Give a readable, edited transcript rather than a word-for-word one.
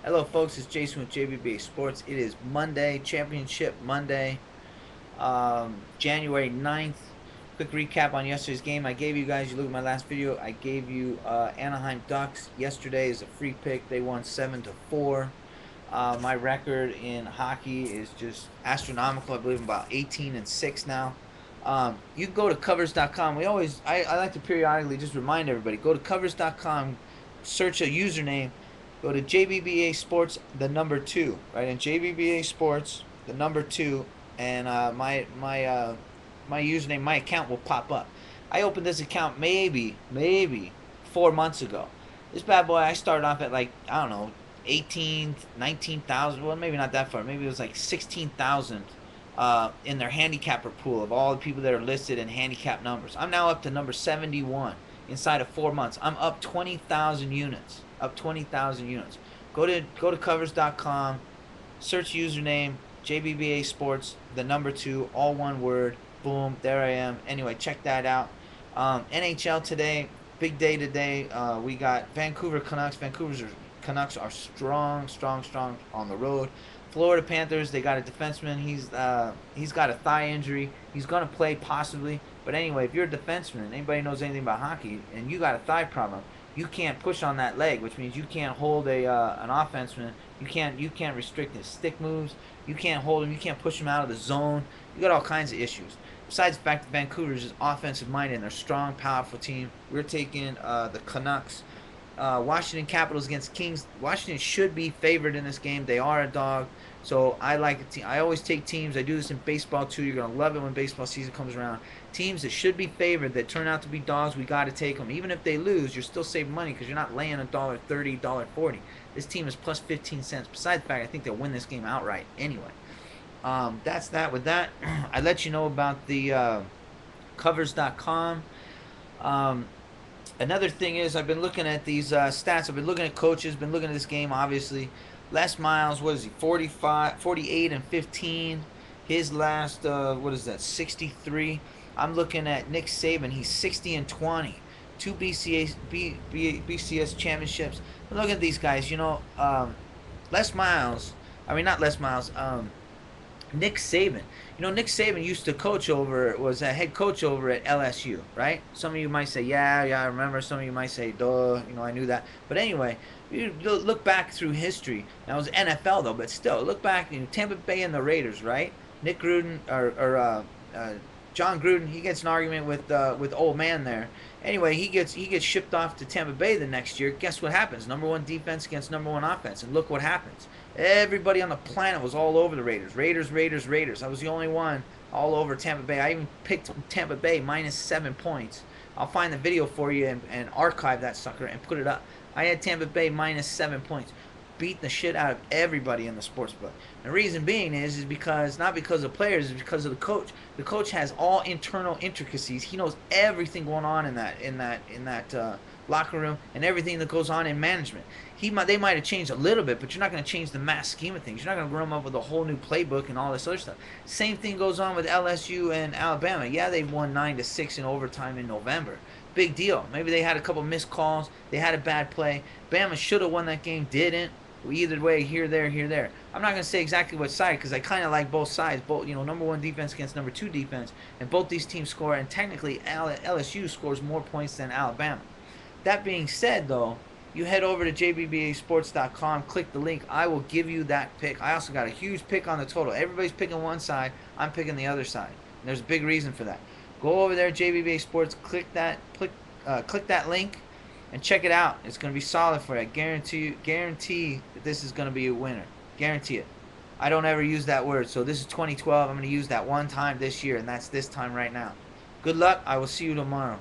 Hello, folks. It's Jason with JBBASports. It is Monday, Championship Monday, January 9th. Quick recap on yesterday's game. I gave you guys, you look at my last video, I gave you Anaheim Ducks. Yesterday is a free pick. They won 7-4. My record in hockey is just astronomical. I believe I'm about 18-6 now. You can go to covers.com. I like to periodically just remind everybody, go to covers.com, search a username, go to JBBA Sports, the number 2, right? And JBBA Sports, the number 2, and my username, my account will pop up. I opened this account maybe 4 months ago. This bad boy, I started off at like, I don't know, 18, 19,000. Well, maybe not that far. Maybe it was like 16,000 in their handicapper pool of all the people that are listed in handicap numbers. I'm now up to number 71 inside of 4 months. I'm up 20,000 units. Up 20,000 units. Go to covers.com, search username JBBA Sports, the number 2, all one word. Boom, there I am. Anyway, check that out. NHL today, big day today. We got Vancouver Canucks. Canucks are strong on the road. Florida Panthers, they got a defenseman. He's got a thigh injury. He's gonna play possibly. But anyway, if you're a defenseman and anybody knows anything about hockey and you got a thigh problem, you can't push on that leg, which means you can't hold an offenseman. You can't restrict his stick moves. You can't hold him. You can't push him out of the zone. You got all kinds of issues. Besides the fact that Vancouver's is offensive minded and they're a strong, powerful team, we're taking the Canucks. Washington Capitals against Kings. Washington should be favored in this game. They are a dog. So I like a team. I always take teams. I do this in baseball too. You're going to love it when baseball season comes around. Teams that should be favored that turn out to be dogs, we got to take them. Even if they lose, you're still saving money because you're not laying $1.30, $1.40. This team is plus 15 cents. Besides the fact, I think they'll win this game outright anyway. That's that. With that, I let you know about the covers.com. Another thing is I've been looking at these stats. I've been looking at coaches, been looking at this game, obviously. Les Miles, what is he, 48 and 15. His last, what is that, 63. I'm looking at Nick Saban. He's 60 and 20. 2 BCS championships. Look at these guys. Les Miles, I mean, not Les Miles, Nick Saban. Nick Saban used to was a head coach over at LSU, right? Some of you might say, yeah, I remember. Some of you might say, duh, I knew that. But anyway, you look back through history. Now, it was NFL, though, but still, look back, Tampa Bay and the Raiders, right? Nick Gruden, John Gruden, he gets an argument with old man there. Anyway, he gets shipped off to Tampa Bay the next year. Guess what happens? #1 defense against #1 offense, and look what happens. Everybody on the planet was all over the Raiders. Raiders. I was the only one all over Tampa Bay. I even picked Tampa Bay minus 7 points. I'll find the video for you and archive that sucker and put it up. I had Tampa Bay minus 7 points. Beat the shit out of everybody in the sports book. The reason being is because not because of players, it's because of the coach. The coach has all internal intricacies. He knows everything going on in that locker room and everything that goes on in management. They might have changed a little bit, but you're not going to change the mass scheme of things. You're not going to grow them up with a whole new playbook and all this other stuff. Same thing goes on with LSU and Alabama. Yeah, they won 9-6 in overtime in November. Big deal. Maybe they had a couple missed calls. They had a bad play. Bama should have won that game, didn't. Either way, here, there. I'm not going to say exactly what side because I kind of like both sides. Both, #1 defense against #2 defense, and both these teams score. And technically, LSU scores more points than Alabama. That being said, though, you head over to jbbasports.com, click the link. I will give you that pick. I also got a huge pick on the total. Everybody's picking one side. I'm picking the other side. And there's a big reason for that. Go over there, JBBA Sports. Click that link. And check it out. It's going to be solid for you. I guarantee that this is going to be a winner. Guarantee it. I don't ever use that word. So this is 2012. I'm going to use that one time this year, and that's this time right now. Good luck. I will see you tomorrow.